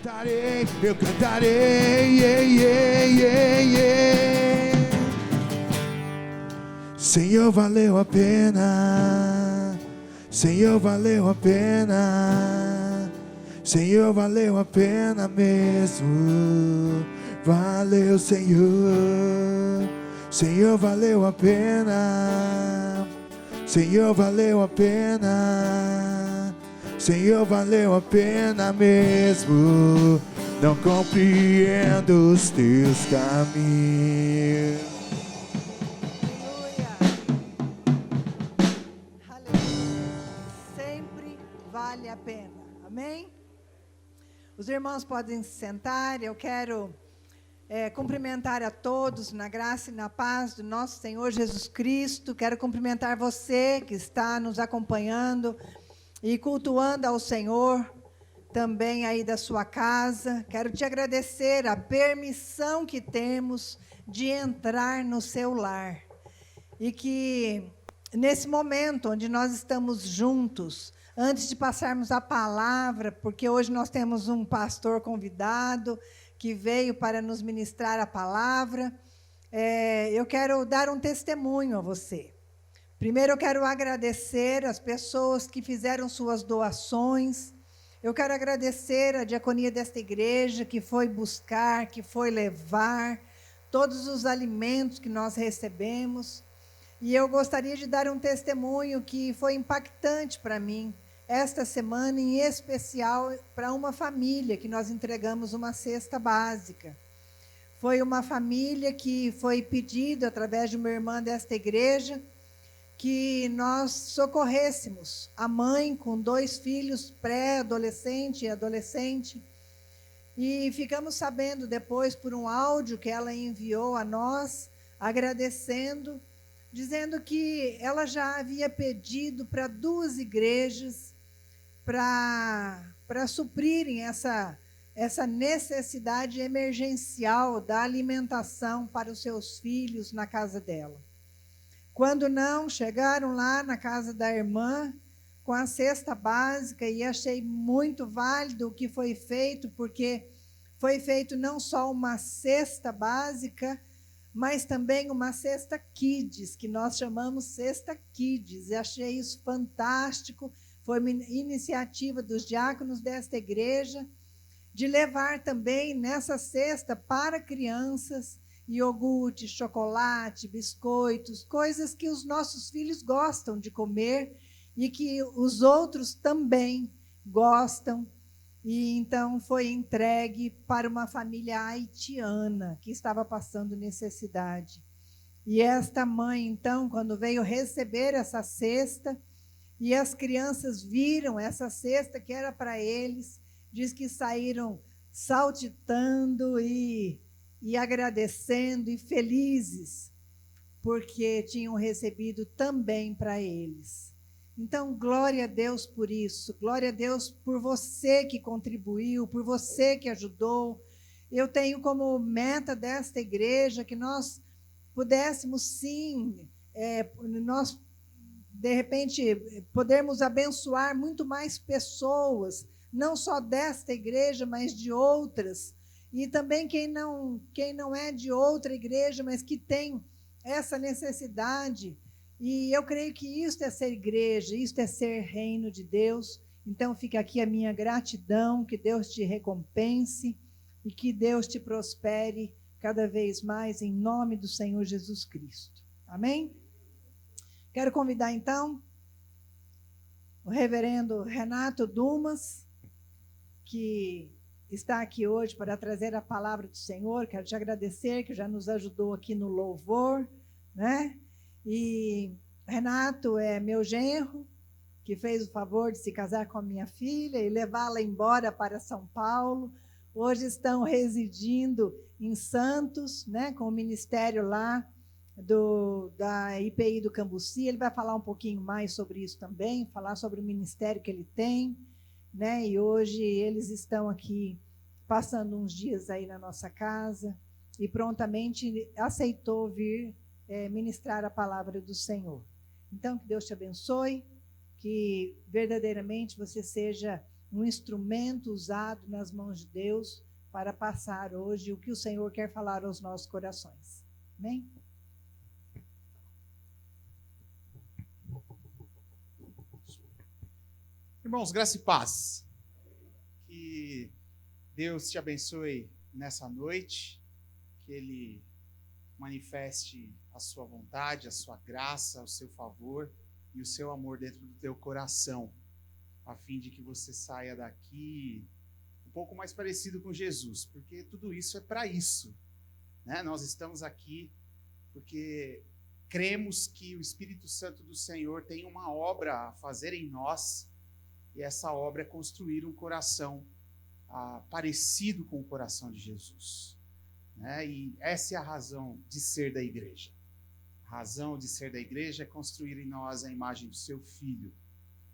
eu cantarei, yeah, yeah, yeah, yeah. Senhor, valeu a pena, Senhor, valeu a pena, Senhor, valeu a pena mesmo. Valeu, Senhor, Senhor, valeu a pena, Senhor, valeu a pena, Senhor, valeu a pena mesmo. Não compreendo os teus caminhos. Aleluia. Aleluia. Sempre vale a pena. Amém? Os irmãos podem se sentar. Eu quero cumprimentar a todos na graça e na paz do nosso Senhor Jesus Cristo. Quero cumprimentar você que está nos acompanhando e cultuando ao Senhor, também aí da sua casa. Quero te agradecer a permissão que temos de entrar no seu lar. E que nesse momento onde nós estamos juntos, antes de passarmos a palavra, porque hoje nós temos um pastor convidado que veio para nos ministrar a palavra, eu quero dar um testemunho a você. Primeiro eu quero agradecer as pessoas que fizeram suas doações. Eu quero agradecer a diaconia desta igreja que foi buscar, que foi levar todos os alimentos que nós recebemos. E eu gostaria de dar um testemunho que foi impactante para mim, esta semana, em especial para uma família que nós entregamos uma cesta básica. Foi uma família que foi pedido, através de uma irmã desta igreja, que nós socorrêssemos a mãe com 2 filhos, pré-adolescente e adolescente. E ficamos sabendo depois, por um áudio que ela enviou a nós, agradecendo, dizendo que ela já havia pedido para 2 igrejas para suprirem essa necessidade emergencial da alimentação para os seus filhos na casa dela. Quando não, chegaram lá na casa da irmã com a cesta básica, e achei muito válido o que foi feito, porque foi feito não só uma cesta básica, mas também uma cesta Kids, que nós chamamos cesta Kids. E achei isso fantástico. Foi uma iniciativa dos diáconos desta igreja, de levar também nessa cesta para crianças iogurte, chocolate, biscoitos, coisas que os nossos filhos gostam de comer e que os outros também gostam. E então foi entregue para uma família haitiana que estava passando necessidade. E esta mãe, então, quando veio receber essa cesta, e as crianças viram essa cesta que era para eles, diz que saíram saltitando e agradecendo e felizes, porque tinham recebido também para eles. Então, glória a Deus por isso, glória a Deus por você que contribuiu, por você que ajudou. Eu tenho como meta desta igreja que nós pudéssemos sim, nós de repente podermos abençoar muito mais pessoas, não só desta igreja, mas de outras, e também quem não é de outra igreja, mas que tem essa necessidade. E eu creio que isto é ser igreja, isto é ser reino de Deus. Então fica aqui a minha gratidão, que Deus te recompense e que Deus te prospere cada vez mais, em nome do Senhor Jesus Cristo. Amém? Quero convidar então o reverendo Renato Dumas, que está aqui hoje para trazer a palavra do Senhor. Quero te agradecer, que já nos ajudou aqui no louvor, né? E Renato é meu genro, que fez o favor de se casar com a minha filha e levá-la embora para São Paulo. Hoje estão residindo em Santos, né, com o ministério lá da IPI do Cambuci. Ele vai falar um pouquinho mais sobre isso também, falar sobre o ministério que ele tem, né? E hoje eles estão aqui passando uns dias aí na nossa casa e prontamente aceitou vir ministrar a palavra do Senhor. Então, que Deus te abençoe, que verdadeiramente você seja um instrumento usado nas mãos de Deus para passar hoje o que o Senhor quer falar aos nossos corações. Amém? Irmãos, graça e paz. Que Deus te abençoe nessa noite, que Ele manifeste a sua vontade, a sua graça, o seu favor e o seu amor dentro do teu coração, a fim de que você saia daqui um pouco mais parecido com Jesus, porque tudo isso é para isso, né? Nós estamos aqui porque cremos que o Espírito Santo do Senhor tem uma obra a fazer em nós, e essa obra é construir um coração parecido com o coração de Jesus, né? E essa é a razão de ser da igreja. A razão de ser da igreja é construir em nós a imagem do seu Filho,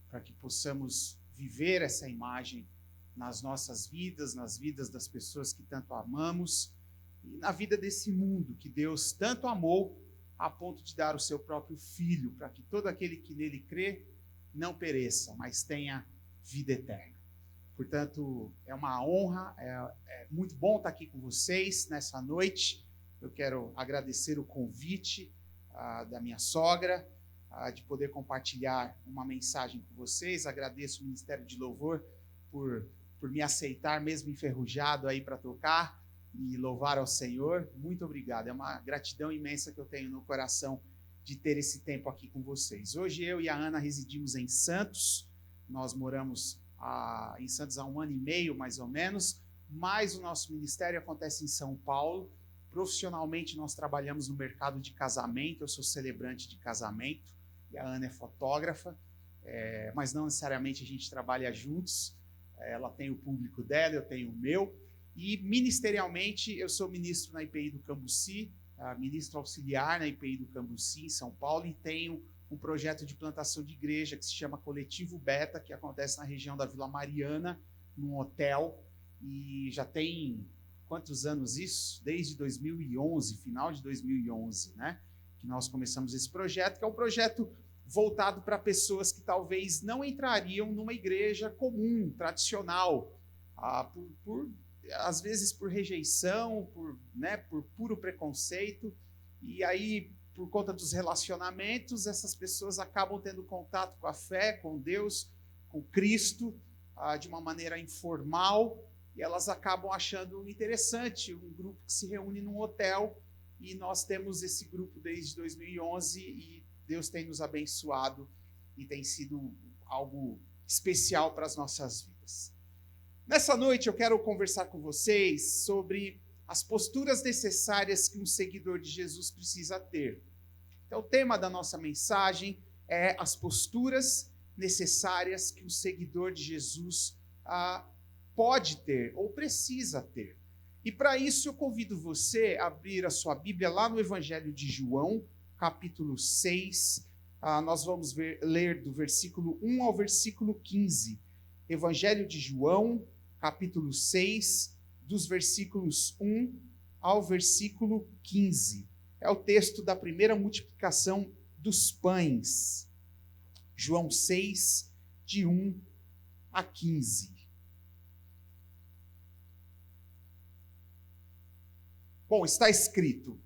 para que possamos viver essa imagem nas nossas vidas, nas vidas das pessoas que tanto amamos e na vida desse mundo que Deus tanto amou a ponto de dar o seu próprio Filho, para que todo aquele que nele crê não pereça, mas tenha vida eterna. Portanto, é uma honra, é muito bom estar aqui com vocês nessa noite. Eu quero agradecer o convite da minha sogra, de poder compartilhar uma mensagem com vocês. Agradeço o Ministério de Louvor por me aceitar, mesmo enferrujado, aí para tocar e louvar ao Senhor. Muito obrigado. É uma gratidão imensa que eu tenho no coração de ter esse tempo aqui com vocês. Hoje eu e a Ana residimos em Santos. Nós moramos em Santos há 1 ano e meio, mais ou menos, mas o nosso ministério acontece em São Paulo. Profissionalmente, nós trabalhamos no mercado de casamento. Eu sou celebrante de casamento e a Ana é fotógrafa, mas não necessariamente a gente trabalha juntos. Ela tem o público dela, eu tenho o meu. E ministerialmente, eu sou ministro na IPI do Cambuci, ministro auxiliar na IPI do Cambuci, em São Paulo, e tenho um projeto de plantação de igreja que se chama Coletivo Beta, que acontece na região da Vila Mariana, num hotel, e já tem quantos anos isso? Desde 2011, final de 2011, né? Que nós começamos esse projeto, que é um projeto voltado para pessoas que talvez não entrariam numa igreja comum, tradicional, às vezes por rejeição, por puro preconceito, e aí, por conta dos relacionamentos, essas pessoas acabam tendo contato com a fé, com Deus, com Cristo, de uma maneira informal, e elas acabam achando interessante um grupo que se reúne num hotel, e nós temos esse grupo desde 2011, e Deus tem nos abençoado, e tem sido algo especial para as nossas vidas. Nessa noite eu quero conversar com vocês sobre as posturas necessárias que um seguidor de Jesus precisa ter. Então, o tema da nossa mensagem é as posturas necessárias que um seguidor de Jesus pode ter ou precisa ter. E para isso eu convido você a abrir a sua Bíblia lá no Evangelho de João, capítulo 6. Nós vamos ler do versículo 1 ao versículo 15. Evangelho de João, capítulo 6, dos versículos 1 ao versículo 15. É o texto da primeira multiplicação dos pães. João 6, de 1 a 15. Bom, está escrito: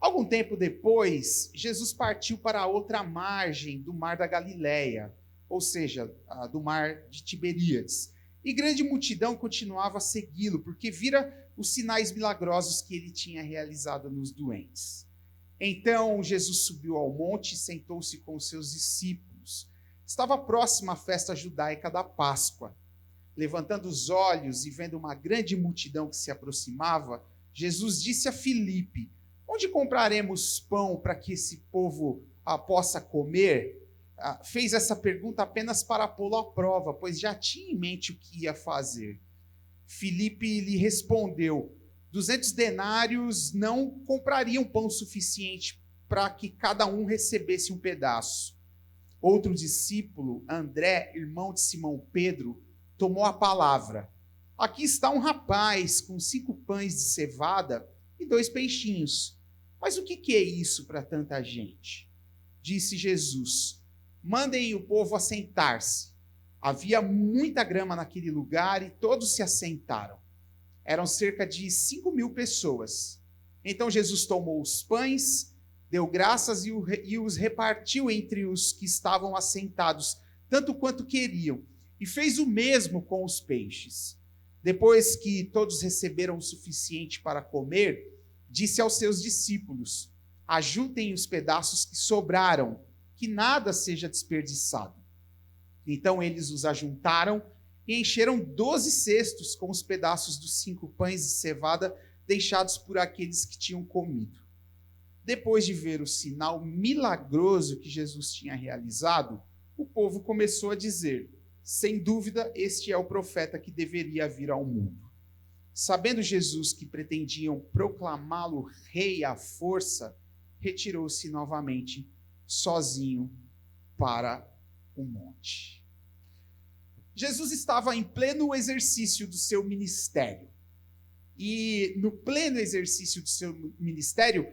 algum tempo depois, Jesus partiu para a outra margem do mar da Galileia, ou seja, do mar de Tiberíades. E grande multidão continuava a segui-lo, porque vira os sinais milagrosos que ele tinha realizado nos doentes. Então Jesus subiu ao monte e sentou-se com os seus discípulos. Estava próxima a festa judaica da Páscoa. Levantando os olhos e vendo uma grande multidão que se aproximava, Jesus disse a Filipe: onde compraremos pão para que esse povo possa comer? Fez essa pergunta apenas para pô-lo à prova, pois já tinha em mente o que ia fazer. Filipe lhe respondeu: 200 denários não comprariam pão suficiente para que cada um recebesse um pedaço. Outro discípulo, André, irmão de Simão Pedro, tomou a palavra. Aqui está um rapaz com 5 pães de cevada e 2 peixinhos. Mas o que é isso para tanta gente? Disse Jesus: mandem o povo assentar-se. Havia muita grama naquele lugar e todos se assentaram. Eram cerca de 5.000 pessoas. Então Jesus tomou os pães, deu graças e os repartiu entre os que estavam assentados, tanto quanto queriam, e fez o mesmo com os peixes. Depois que todos receberam o suficiente para comer, disse aos seus discípulos: ajuntem os pedaços que sobraram, que nada seja desperdiçado. Então eles os ajuntaram e encheram 12 cestos com os pedaços dos 5 pães de cevada deixados por aqueles que tinham comido. Depois de ver o sinal milagroso que Jesus tinha realizado, o povo começou a dizer: sem dúvida, este é o profeta que deveria vir ao mundo. Sabendo Jesus que pretendiam proclamá-lo rei à força, retirou-se novamente sozinho para o monte. Jesus estava em pleno exercício do seu ministério. E no pleno exercício do seu ministério,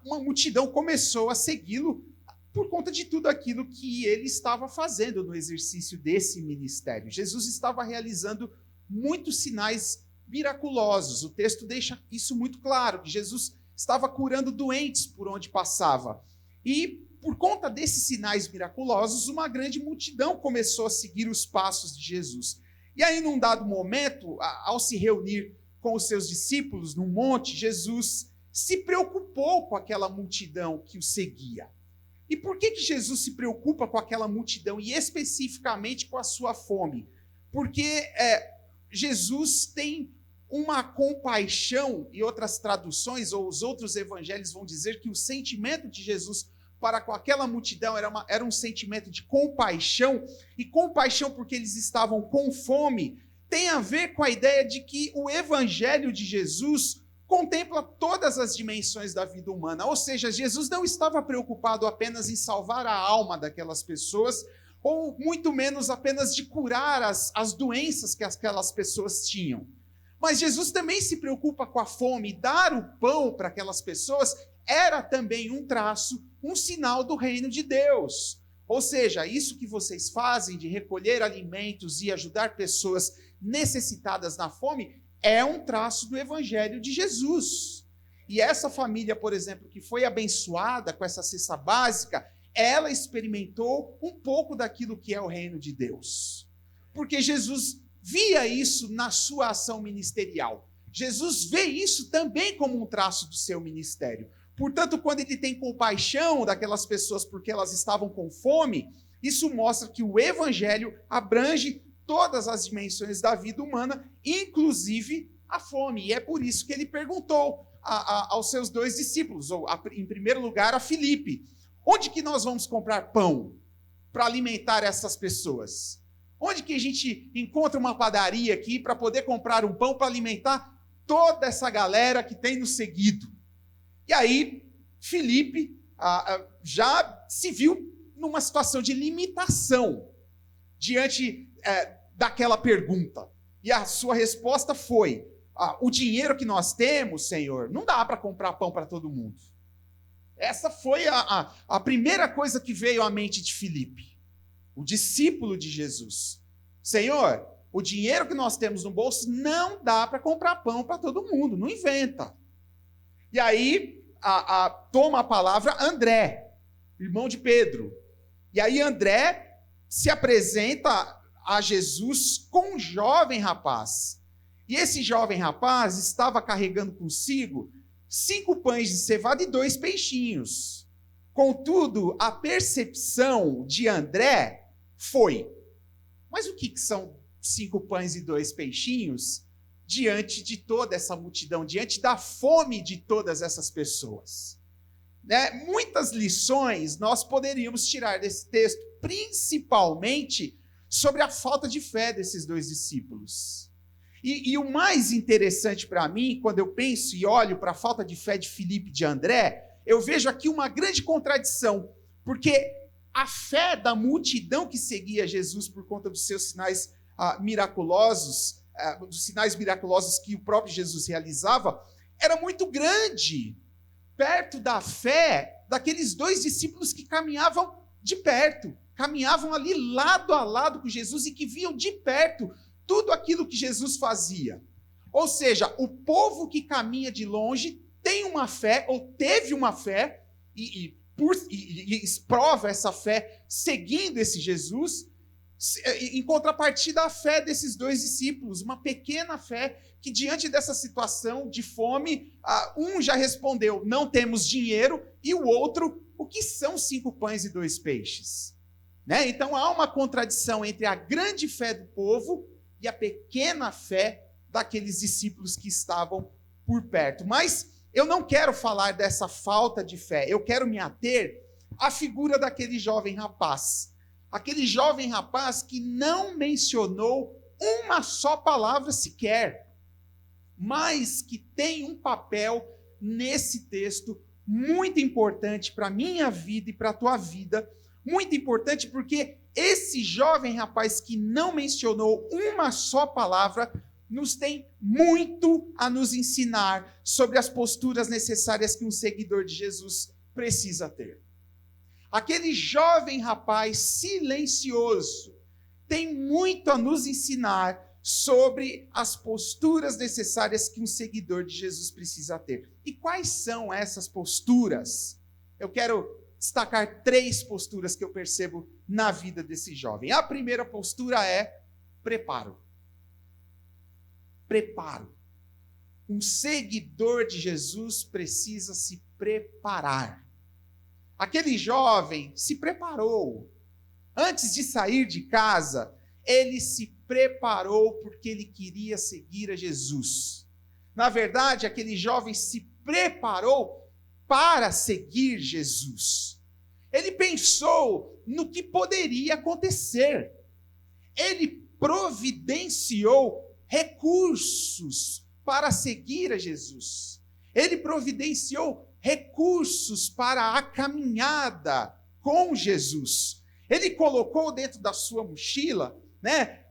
uma multidão começou a segui-lo por conta de tudo aquilo que ele estava fazendo no exercício desse ministério. Jesus estava realizando muitos sinais miraculosos. O texto deixa isso muito claro, que Jesus estava curando doentes por onde passava. E por conta desses sinais miraculosos, uma grande multidão começou a seguir os passos de Jesus. E aí, num dado momento, ao se reunir com os seus discípulos no monte, Jesus se preocupou com aquela multidão que o seguia. E por que Jesus se preocupa com aquela multidão e especificamente com a sua fome? Porque Jesus tem uma compaixão, e outras traduções ou os outros evangelhos vão dizer que o sentimento de Jesus para com aquela multidão era um sentimento de compaixão, e compaixão porque eles estavam com fome, tem a ver com a ideia de que o evangelho de Jesus contempla todas as dimensões da vida humana, ou seja, Jesus não estava preocupado apenas em salvar a alma daquelas pessoas, ou muito menos apenas de curar as doenças que aquelas pessoas tinham. Mas Jesus também se preocupa com a fome, dar o pão para aquelas pessoas era também um traço, um sinal do reino de Deus. Ou seja, isso que vocês fazem de recolher alimentos e ajudar pessoas necessitadas na fome é um traço do evangelho de Jesus. E essa família, por exemplo, que foi abençoada com essa cesta básica, ela experimentou um pouco daquilo que é o reino de Deus. Porque Jesus via isso na sua ação ministerial. Jesus vê isso também como um traço do seu ministério. Portanto, quando ele tem compaixão daquelas pessoas porque elas estavam com fome, isso mostra que o evangelho abrange todas as dimensões da vida humana, inclusive a fome. E é por isso que ele perguntou aos seus 2 discípulos, ou em primeiro lugar a Filipe: onde que nós vamos comprar pão para alimentar essas pessoas? Onde que a gente encontra uma padaria aqui para poder comprar um pão para alimentar toda essa galera que tem nos seguido? E aí, Filipe já se viu numa situação de limitação diante daquela pergunta. E a sua resposta foi: o dinheiro que nós temos, Senhor, não dá para comprar pão para todo mundo. Essa foi a primeira coisa que veio à mente de Filipe, o discípulo de Jesus. Senhor, o dinheiro que nós temos no bolso não dá para comprar pão para todo mundo, não inventa. E aí, toma a palavra André, irmão de Pedro. E aí André se apresenta a Jesus com um jovem rapaz. E esse jovem rapaz estava carregando consigo 5 pães de cevada e 2 peixinhos. Contudo, a percepção de André foi: mas o que são 5 pães e 2 peixinhos diante de toda essa multidão, diante da fome de todas essas pessoas? Muitas lições nós poderíamos tirar desse texto, principalmente sobre a falta de fé desses 2 discípulos. E o mais interessante para mim, quando eu penso e olho para a falta de fé de Filipe e de André, eu vejo aqui uma grande contradição, porque a fé da multidão que seguia Jesus por conta dos seus sinais miraculosos, dos sinais miraculosos que o próprio Jesus realizava, era muito grande, perto da fé daqueles 2 discípulos que caminhavam de perto, caminhavam ali lado a lado com Jesus e que viam de perto tudo aquilo que Jesus fazia. Ou seja, o povo que caminha de longe tem uma fé, ou teve uma fé, e prova essa fé seguindo esse Jesus, em contrapartida à fé desses dois discípulos, uma pequena fé que diante dessa situação de fome, um já respondeu, não temos dinheiro, e o outro, o que são 5 pães e 2 peixes? Né? Então há uma contradição entre a grande fé do povo e a pequena fé daqueles discípulos que estavam por perto. Mas eu não quero falar dessa falta de fé, eu quero me ater à figura daquele jovem rapaz. Aquele jovem rapaz que não mencionou uma só palavra sequer, mas que tem um papel nesse texto muito importante para a minha vida e para a tua vida. Muito importante porque esse jovem rapaz que não mencionou uma só palavra nos tem muito a nos ensinar sobre as posturas necessárias que um seguidor de Jesus precisa ter. Aquele jovem rapaz silencioso tem muito a nos ensinar sobre as posturas necessárias que um seguidor de Jesus precisa ter. E quais são essas posturas? Eu quero destacar 3 posturas que eu percebo na vida desse jovem. A primeira postura é preparo. Preparo. Um seguidor de Jesus precisa se preparar. Aquele jovem se preparou. Antes de sair de casa, ele se preparou porque ele queria seguir a Jesus. Na verdade, aquele jovem se preparou para seguir Jesus. Ele pensou no que poderia acontecer. Ele providenciou recursos para seguir a Jesus. Ele providenciou recursos para a caminhada com Jesus. Ele colocou dentro da sua mochila,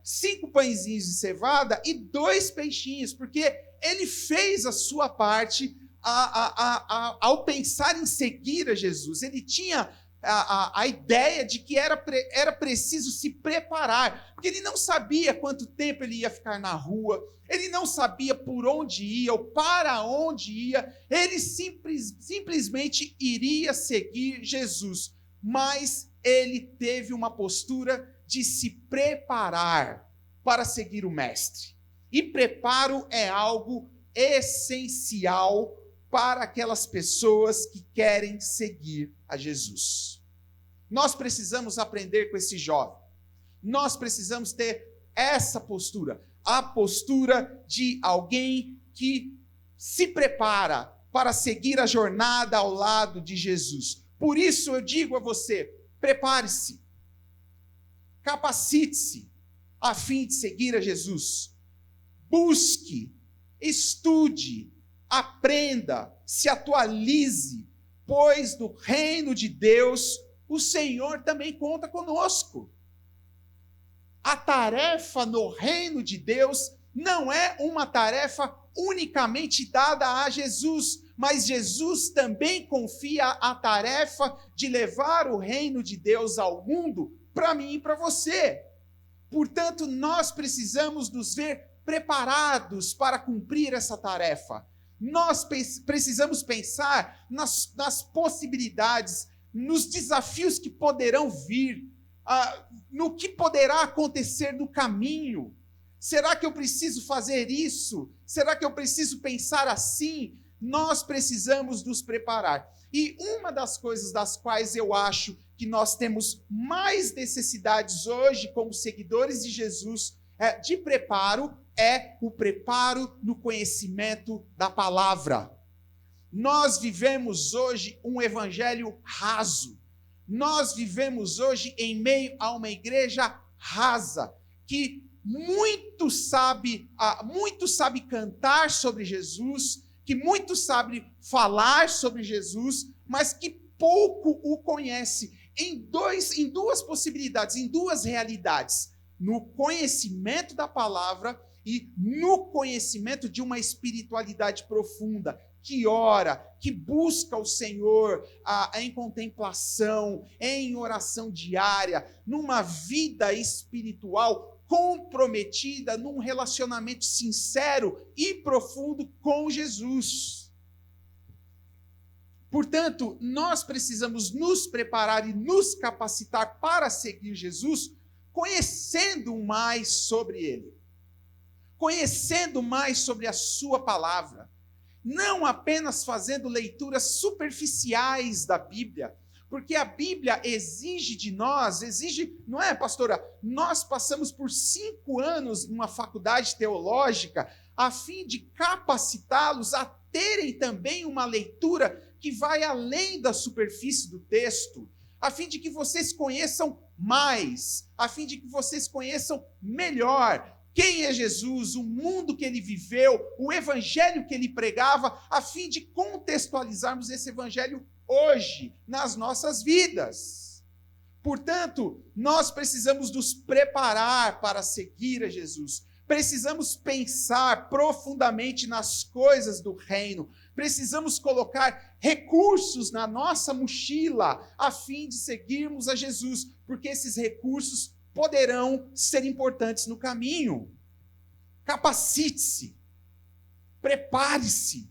5 pãezinhos de cevada e 2 peixinhos, porque ele fez a sua parte ao pensar em seguir a Jesus. Ele tinha a ideia de que era preciso se preparar, porque ele não sabia quanto tempo ele ia ficar na rua, ele não sabia por onde ia ou para onde ia, ele simplesmente iria seguir Jesus, mas ele teve uma postura de se preparar para seguir o Mestre. E preparo é algo essencial para aquelas pessoas que querem seguir a Jesus. Nós precisamos aprender com esse jovem. Nós precisamos ter essa postura, a postura de alguém que se prepara para seguir a jornada ao lado de Jesus. Por isso eu digo a você, prepare-se, capacite-se a fim de seguir a Jesus. Busque, estude, aprenda, se atualize, pois no reino de Deus o Senhor também conta conosco. A tarefa no reino de Deus não é uma tarefa unicamente dada a Jesus, mas Jesus também confia a tarefa de levar o reino de Deus ao mundo para mim e para você. Portanto, nós precisamos nos ver preparados para cumprir essa tarefa. Nós precisamos pensar nas possibilidades, nos desafios que poderão vir, no que poderá acontecer no caminho. Será que eu preciso fazer isso? Será que eu preciso pensar assim? Nós precisamos nos preparar. E uma das coisas das quais eu acho que nós temos mais necessidades hoje, como seguidores de Jesus, de preparo, é o preparo no conhecimento da palavra. Nós vivemos hoje um evangelho raso. Nós vivemos hoje em meio a uma igreja rasa, que muito sabe cantar sobre Jesus, que muito sabe falar sobre Jesus, mas que pouco o conhece. Em duas possibilidades, em 2 realidades. No conhecimento da palavra e no conhecimento de uma espiritualidade profunda. que ora, que busca o Senhor em contemplação, em oração diária, numa vida espiritual comprometida, num relacionamento sincero e profundo com Jesus. Portanto, nós precisamos nos preparar e nos capacitar para seguir Jesus, conhecendo mais sobre Ele, conhecendo mais sobre a sua palavra, não apenas fazendo leituras superficiais da Bíblia, porque a Bíblia exige de nós, não é, pastora? Nós passamos por 5 anos numa faculdade teológica a fim de capacitá-los a terem também uma leitura que vai além da superfície do texto, a fim de que vocês conheçam mais, a fim de que vocês conheçam melhor quem é Jesus, o mundo que ele viveu, o evangelho que ele pregava, a fim de contextualizarmos esse evangelho hoje, nas nossas vidas. Portanto, nós precisamos nos preparar para seguir a Jesus. Precisamos pensar profundamente nas coisas do reino. Precisamos colocar recursos na nossa mochila a fim de seguirmos a Jesus, porque esses recursos poderão ser importantes no caminho. Capacite-se, prepare-se,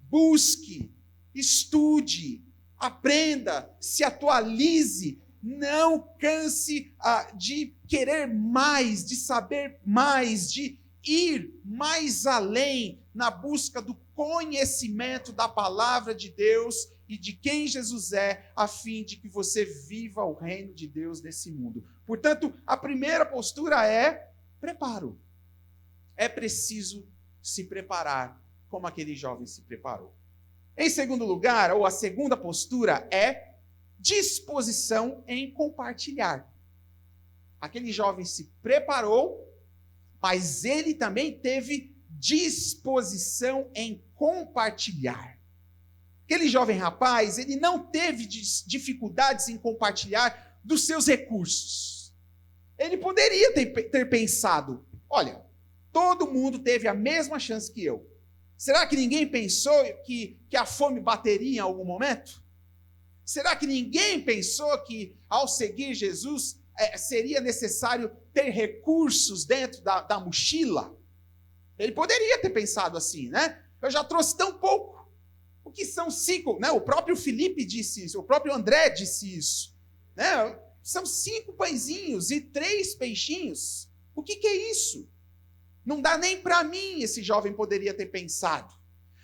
busque, estude, aprenda, se atualize, não canse de querer mais, de saber mais, de ir mais além na busca do conhecimento da palavra de Deus e de quem Jesus é, a fim de que você viva o reino de Deus nesse mundo. Portanto, a primeira postura é preparo. É preciso se preparar como aquele jovem se preparou. Em segundo lugar, ou a segunda postura é disposição em compartilhar. Aquele jovem se preparou, mas ele também teve disposição em compartilhar. Aquele jovem rapaz, ele não teve dificuldades em compartilhar dos seus recursos. Ele poderia ter pensado, olha, todo mundo teve a mesma chance que eu. Será que ninguém pensou que a fome bateria em algum momento? Será que ninguém pensou que, ao seguir Jesus, seria necessário ter recursos dentro da mochila? Ele poderia ter pensado assim, né? Eu já trouxe tão pouco. O que são 5? Né? O próprio Felipe disse isso, o próprio André disse isso. Né? São 5 pãezinhos e 3 peixinhos. O que é isso? Não dá nem para mim, esse jovem poderia ter pensado.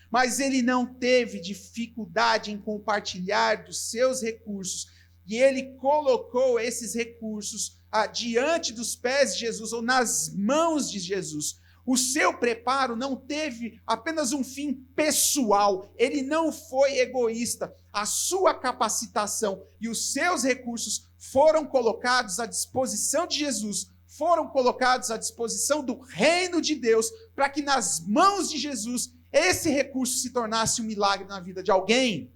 Mas ele não teve dificuldade em compartilhar dos seus recursos. E ele colocou esses recursos diante dos pés de Jesus, ou nas mãos de Jesus. O seu preparo não teve apenas um fim pessoal. Ele não foi egoísta. A sua capacitação e os seus recursos foram colocados à disposição de Jesus, foram colocados à disposição do reino de Deus, para que nas mãos de Jesus esse recurso se tornasse um milagre na vida de alguém.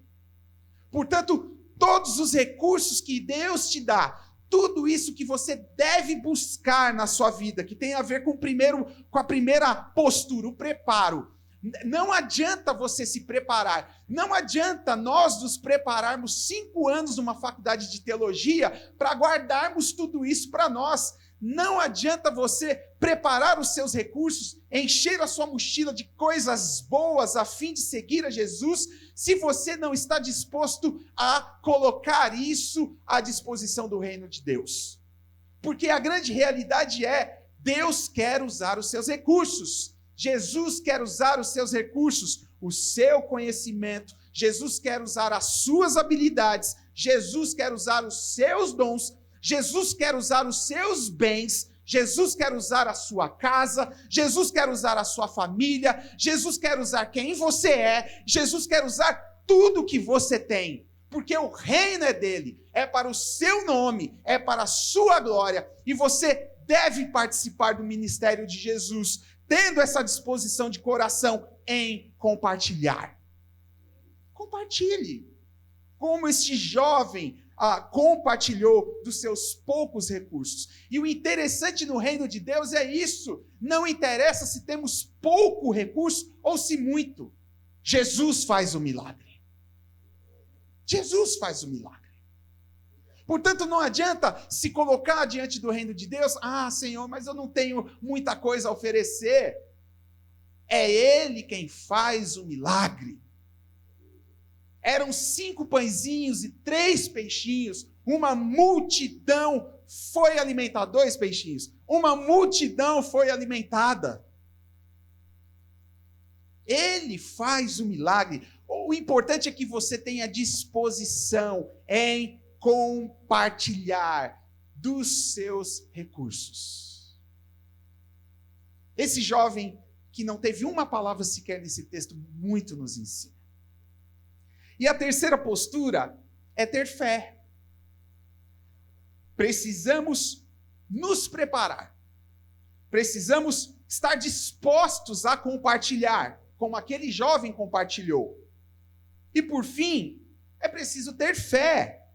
Portanto, todos os recursos que Deus te dá, tudo isso que você deve buscar na sua vida, que tem a ver com a primeira postura, o preparo. Não adianta você se preparar, não adianta nós nos prepararmos 5 anos numa faculdade de teologia para guardarmos tudo isso para nós. Não adianta você preparar os seus recursos, encher a sua mochila de coisas boas a fim de seguir a Jesus, se você não está disposto a colocar isso à disposição do reino de Deus. Porque a grande realidade é, Deus quer usar os seus recursos. Jesus quer usar os seus recursos, o seu conhecimento. Jesus quer usar as suas habilidades. Jesus quer usar os seus dons. Jesus quer usar os seus bens, Jesus quer usar a sua casa, Jesus quer usar a sua família, Jesus quer usar quem você é, Jesus quer usar tudo que você tem, porque o reino é dele, é para o seu nome, é para a sua glória, e você deve participar do ministério de Jesus, tendo essa disposição de coração em compartilhar. Compartilhe, como este jovem compartilhou dos seus poucos recursos. E o interessante no reino de Deus é isso. Não interessa se temos pouco recurso ou se muito. Jesus faz o milagre. Jesus faz o milagre. Portanto, não adianta se colocar diante do reino de Deus, Senhor, mas eu não tenho muita coisa a oferecer. É Ele quem faz o milagre. Eram 5 pãezinhos e 3 peixinhos, uma multidão foi alimentada, 2 peixinhos, uma multidão foi alimentada. Ele faz o milagre. O importante é que você tenha disposição em compartilhar dos seus recursos. Esse jovem que não teve uma palavra sequer nesse texto, muito nos ensina. E a terceira postura é ter fé. Precisamos nos preparar. Precisamos estar dispostos a compartilhar, como aquele jovem compartilhou. E por fim, é preciso ter fé.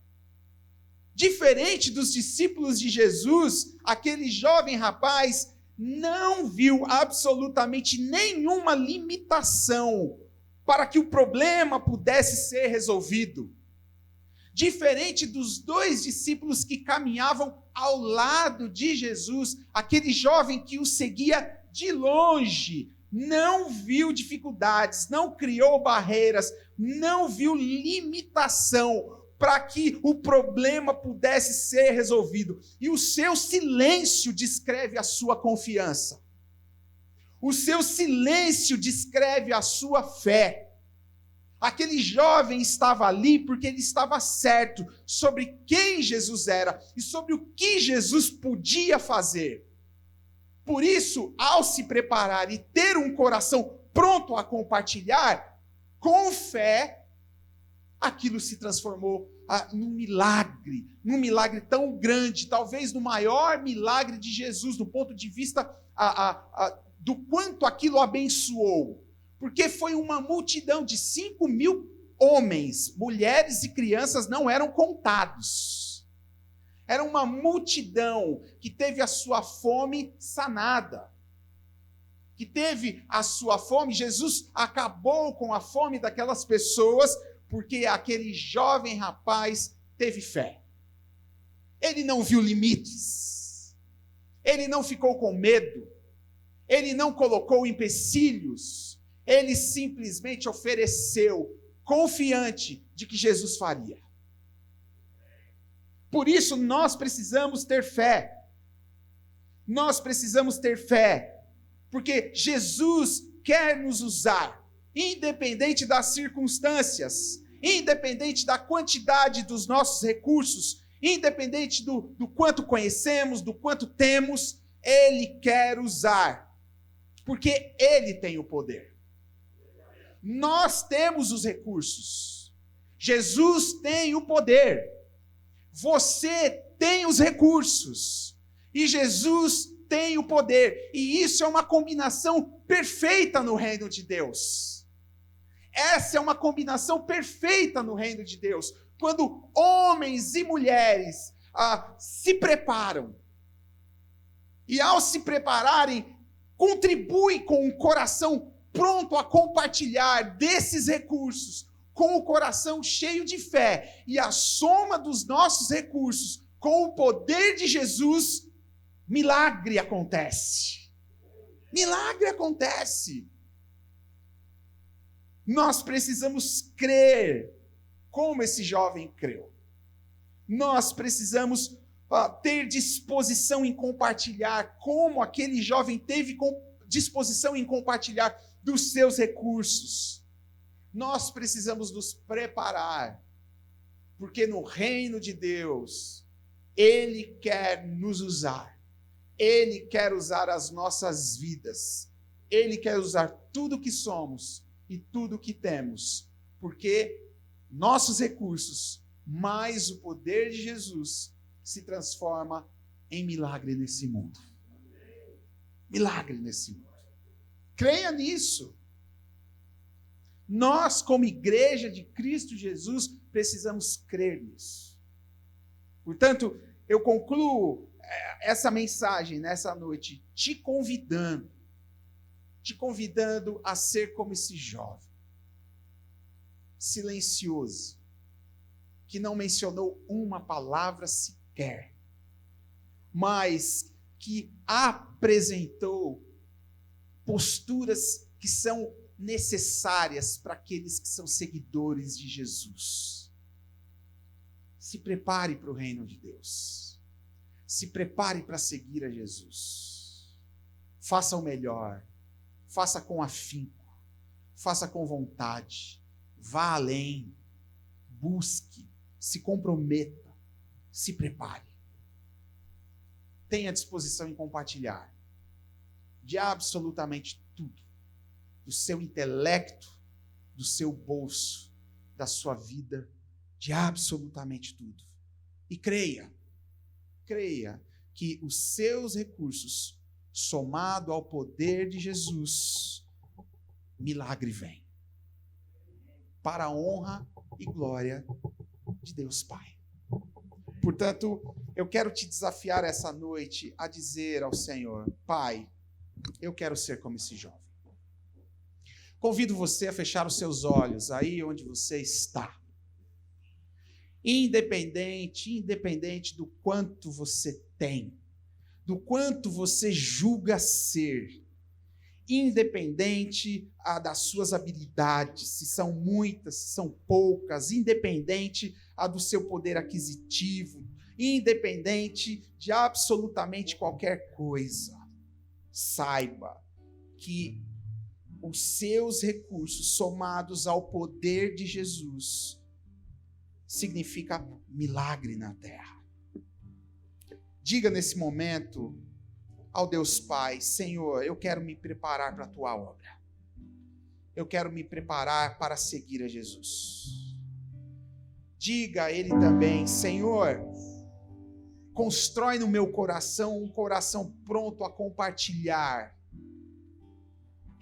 Diferente dos discípulos de Jesus, aquele jovem rapaz não viu absolutamente nenhuma limitação para que o problema pudesse ser resolvido. Diferente dos 2 discípulos que caminhavam ao lado de Jesus, aquele jovem que o seguia de longe, não viu dificuldades, não criou barreiras, não viu limitação para que o problema pudesse ser resolvido. E o seu silêncio descreve a sua confiança. O seu silêncio descreve a sua fé. Aquele jovem estava ali porque ele estava certo sobre quem Jesus era e sobre o que Jesus podia fazer. Por isso, ao se preparar e ter um coração pronto a compartilhar, com fé, aquilo se transformou num milagre tão grande, talvez no maior milagre de Jesus, do ponto de vista do quanto aquilo abençoou. Porque foi uma multidão de 5.000 homens, mulheres e crianças não eram contados. Era uma multidão que teve a sua fome sanada. Que teve a sua fome, Jesus acabou com a fome daquelas pessoas, porque aquele jovem rapaz teve fé. Ele não viu limites. Ele não ficou com medo. Ele não colocou empecilhos. Ele simplesmente ofereceu, confiante de que Jesus faria. Por isso, nós precisamos ter fé. Nós precisamos ter fé. Porque Jesus quer nos usar, independente das circunstâncias, independente da quantidade dos nossos recursos, independente do quanto conhecemos, do quanto temos, Ele quer usar. Porque Ele tem o poder. Nós temos os recursos. Jesus tem o poder. Você tem os recursos. E Jesus tem o poder. E isso é uma combinação perfeita no reino de Deus. Essa é uma combinação perfeita no reino de Deus. Quando homens e mulheres se preparam. E ao se prepararem, contribuem com o coração pronto a compartilhar desses recursos, com o coração cheio de fé, e a soma dos nossos recursos com o poder de Jesus, milagre acontece. Milagre acontece. Nós precisamos crer como esse jovem creu. Nós precisamos ter disposição em compartilhar, como aquele jovem teve disposição em compartilhar dos seus recursos. Nós precisamos nos preparar, porque no reino de Deus, Ele quer nos usar. Ele quer usar as nossas vidas. Ele quer usar tudo que somos e tudo que temos, porque nossos recursos, mais o poder de Jesus, se transforma em milagre nesse mundo. Milagre nesse mundo. Creia nisso. Nós, como igreja de Cristo Jesus, precisamos crer nisso. Portanto, eu concluo essa mensagem nessa noite te convidando a ser como esse jovem. silencioso, que não mencionou uma palavra sequer, mas que apresentou posturas que são necessárias para aqueles que são seguidores de Jesus. Se prepare para o reino de Deus. Se prepare para seguir a Jesus. Faça o melhor. Faça com afinco. Faça com vontade. Vá além. Busque. Se comprometa. Se prepare. Tenha disposição em compartilhar de absolutamente tudo. Do seu intelecto, do seu bolso, da sua vida, de absolutamente tudo. E creia que os seus recursos, somado ao poder de Jesus, milagre vem. Para a honra e glória de Deus Pai. Portanto, eu quero te desafiar essa noite a dizer ao Senhor: Pai, eu quero ser como esse jovem. Convido você a fechar os seus olhos aí onde você está. Independente do quanto você tem, do quanto você julga ser, independente das suas habilidades, se são muitas, se são poucas, independente do seu poder aquisitivo, independente de absolutamente qualquer coisa, saiba que os seus recursos somados ao poder de Jesus significa milagre na terra. Diga nesse momento ao Deus Pai: Senhor, eu quero me preparar para a tua obra. Eu quero me preparar para seguir a Jesus. Diga a Ele também: Senhor, constrói no meu coração um coração pronto a compartilhar.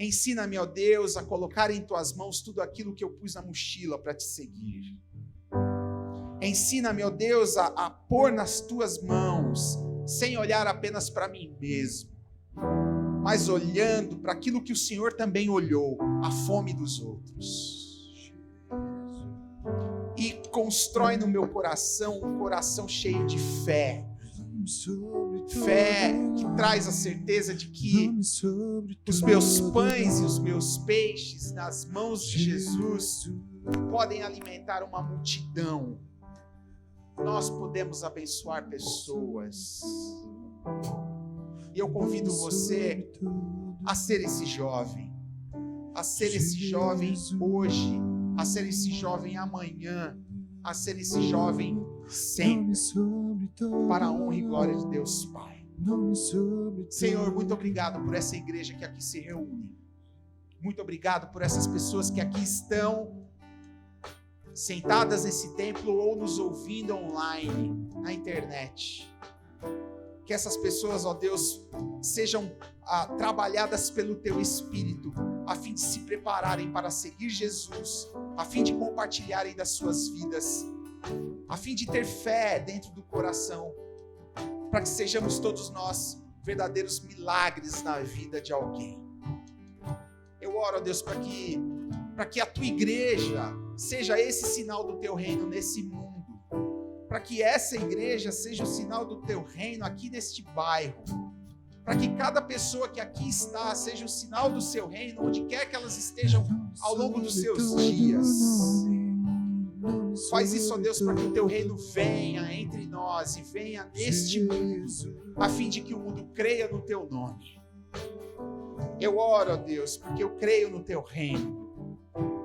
Ensina-me, ó Deus, a colocar em tuas mãos tudo aquilo que eu pus na mochila para te seguir. Ensina-me, ó Deus, a pôr nas tuas mãos, sem olhar apenas para mim mesmo, mas olhando para aquilo que o Senhor também olhou, a fome dos outros. E constrói no meu coração um coração cheio de fé. Fé que traz a certeza de que os meus pães e os meus peixes nas mãos de Jesus podem alimentar uma multidão. Nós podemos abençoar pessoas. E eu convido você a ser esse jovem. A ser esse jovem hoje. A ser esse jovem amanhã. A ser esse jovem sempre. Para a honra e glória de Deus Pai. Senhor, muito obrigado por essa igreja que aqui se reúne. Muito obrigado por essas pessoas que aqui estão sentadas nesse templo ou nos ouvindo online, na internet. Que essas pessoas, ó Deus, sejam trabalhadas pelo Teu Espírito, a fim de se prepararem para seguir Jesus, a fim de compartilharem das suas vidas, a fim de ter fé dentro do coração, para que sejamos todos nós verdadeiros milagres na vida de alguém. Eu oro, ó Deus, para que a Tua igreja seja esse sinal do Teu reino nesse mundo, para que essa igreja seja o sinal do Teu reino aqui neste bairro, para que cada pessoa que aqui está seja o sinal do Seu reino, onde quer que elas estejam ao longo dos seus dias. Faz isso, ó Deus, para que o Teu reino venha entre nós e venha neste mundo, a fim de que o mundo creia no Teu nome. Eu oro, ó Deus, porque eu creio no Teu reino,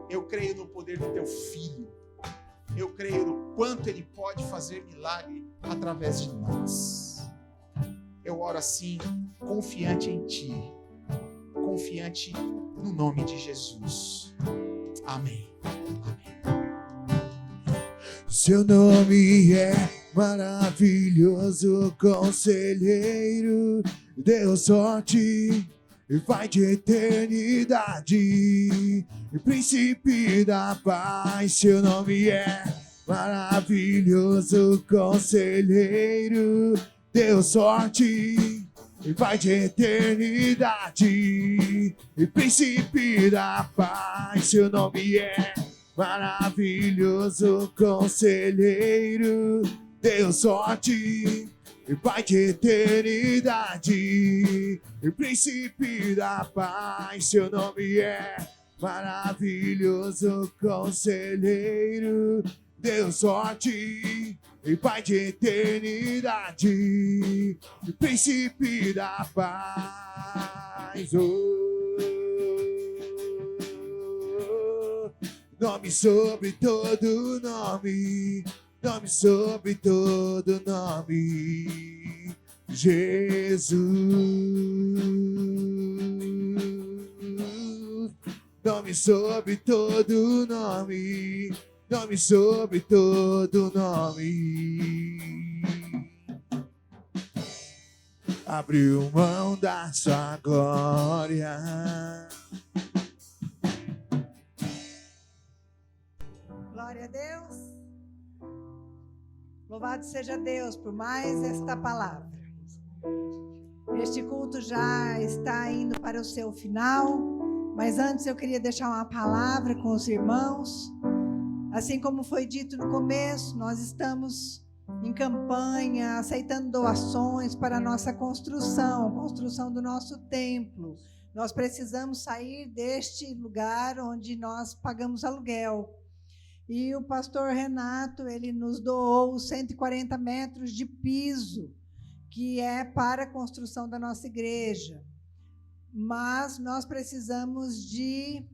eu creio no poder do Teu Filho, eu creio no quanto Ele pode fazer milagre através de nós. Eu oro assim, confiante em Ti, confiante no nome de Jesus. Amém. Amém. Seu nome é maravilhoso, conselheiro, Deus forte e Pai de eternidade, príncipe da paz. Seu nome é maravilhoso, conselheiro, Deus forte e Pai de eternidade, príncipe da paz. Seu nome é maravilhoso conselheiro, Deus forte e Pai de eternidade, e príncipe da paz, seu nome é maravilhoso conselheiro, Deus forte e Pai de eternidade, e príncipe da paz. Nome sobre todo nome, nome sobre todo nome, Jesus. Nome sobre todo nome, nome sobre todo nome. Abriu mão da sua glória. Glória a Deus. Louvado seja Deus por mais esta palavra. Este culto já está indo para o seu final, mas antes eu queria deixar uma palavra com os irmãos. Assim como foi dito no começo, nós estamos em campanha, aceitando doações para a nossa construção, a construção do nosso templo. Nós precisamos sair deste lugar onde nós pagamos aluguel. E o pastor Renato, ele nos doou os 140 metros de piso, que é para a construção da nossa igreja. Mas nós precisamos de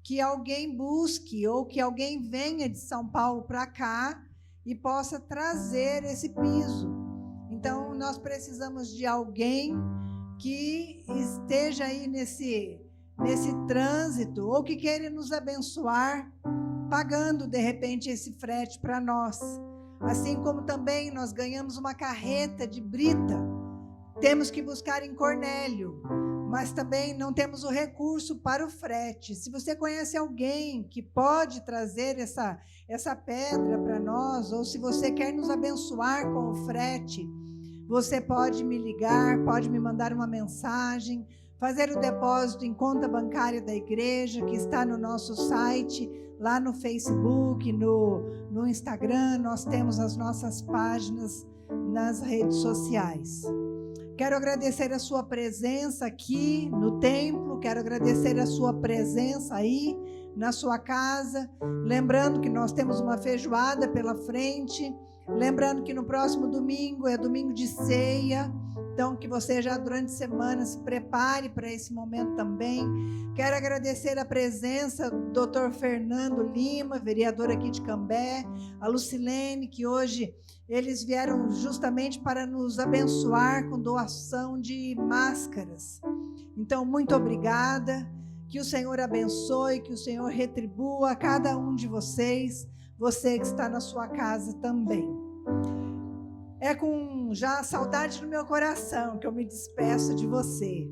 que alguém busque ou que alguém venha de São Paulo para cá e possa trazer esse piso. Então, nós precisamos de alguém que esteja aí nesse trânsito ou que queira nos abençoar, pagando, de repente, esse frete para nós. Assim como também nós ganhamos uma carreta de brita, temos que buscar em Cornélio, mas também não temos o recurso para o frete. Se você conhece alguém que pode trazer essa pedra para nós, ou se você quer nos abençoar com o frete, você pode me ligar, pode me mandar uma mensagem, fazer o depósito em conta bancária da igreja, que está no nosso site, lá no Facebook, no Instagram, nós temos as nossas páginas nas redes sociais. Quero agradecer a sua presença aqui no templo, quero agradecer a sua presença aí na sua casa, lembrando que nós temos uma feijoada pela frente, lembrando que no próximo domingo é domingo de ceia, então que você já durante a semana se prepare para esse momento também. Quero agradecer a presença do Dr. Fernando Lima, vereador aqui de Cambé, a Lucilene, que hoje eles vieram justamente para nos abençoar com doação de máscaras. Então, muito obrigada, que o Senhor abençoe, que o Senhor retribua a cada um de vocês, você que está na sua casa também. É com já saudade no meu coração que eu me despeço de você.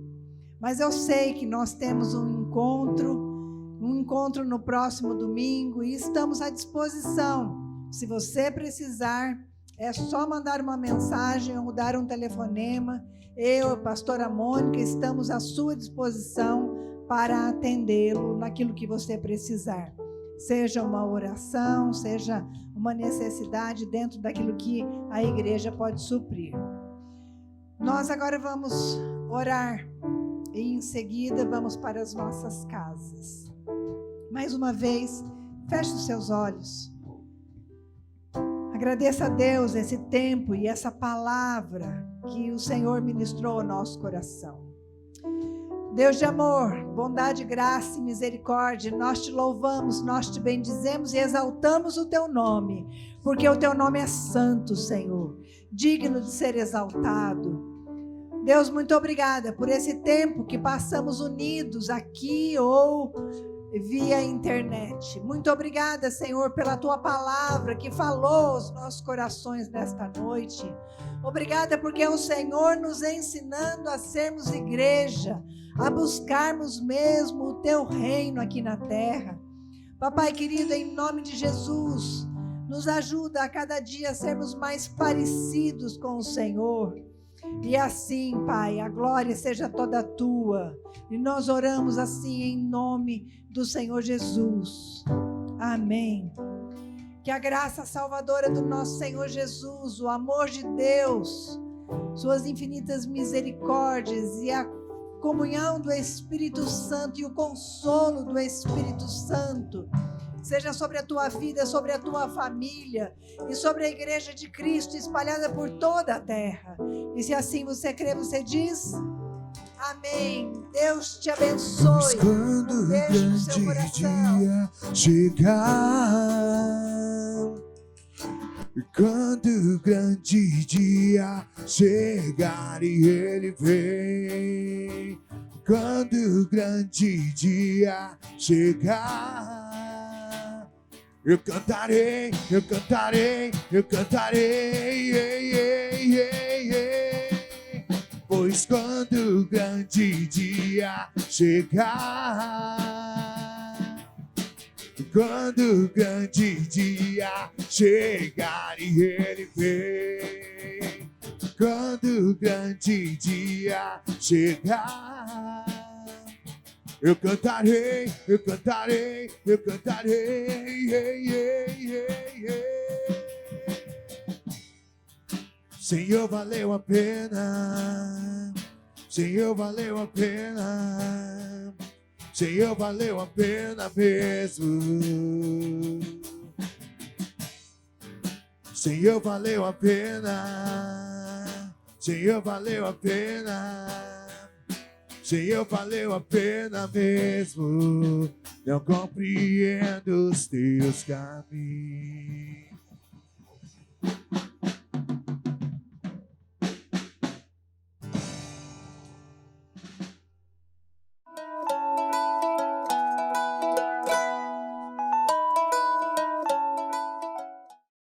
Mas eu sei que nós temos um encontro no próximo domingo e estamos à disposição. Se você precisar, é só mandar uma mensagem ou dar um telefonema. Eu, a pastora Mônica, estamos à sua disposição para atendê-lo naquilo que você precisar. Seja uma oração, seja uma necessidade dentro daquilo que a igreja pode suprir. Nós agora vamos orar e em seguida vamos para as nossas casas. Mais uma vez, feche os seus olhos. Agradeça a Deus esse tempo e essa palavra que o Senhor ministrou ao nosso coração. Deus de amor, bondade, graça e misericórdia, nós te louvamos, nós te bendizemos e exaltamos o teu nome, porque o teu nome é santo, Senhor, digno de ser exaltado. Deus, muito obrigada por esse tempo que passamos unidos aqui ou via internet. Muito obrigada, Senhor, pela tua palavra que falou aos nossos corações nesta noite. Obrigada porque é o Senhor nos ensinando a sermos igreja, a buscarmos mesmo o teu reino aqui na terra. Papai querido, em nome de Jesus, nos ajuda a cada dia a sermos mais parecidos com o Senhor. E assim, Pai, a glória seja toda tua. E nós oramos assim em nome do Senhor Jesus. Amém. Que a graça salvadora do nosso Senhor Jesus, o amor de Deus, suas infinitas misericórdias e a comunhão do Espírito Santo e o consolo do Espírito Santo seja sobre a tua vida, sobre a tua família e sobre a igreja de Cristo espalhada por toda a terra. E se assim você crê, você diz: amém. Deus te abençoe. Quando o Beijo no seu grande coração. dia chegar, quando o grande dia chegar e ele vem, quando o grande dia chegar, eu cantarei, eu cantarei, eu cantarei, pois quando o grande dia chegar, quando o grande dia chegar e ele vem, quando o grande dia chegar, eu cantarei, eu cantarei, eu cantarei, Senhor, valeu a pena, Senhor, valeu a pena, Senhor, valeu a pena mesmo. Senhor, valeu a pena, Senhor, valeu a pena, Senhor, valeu a pena mesmo. Não compreendo os teus caminhos.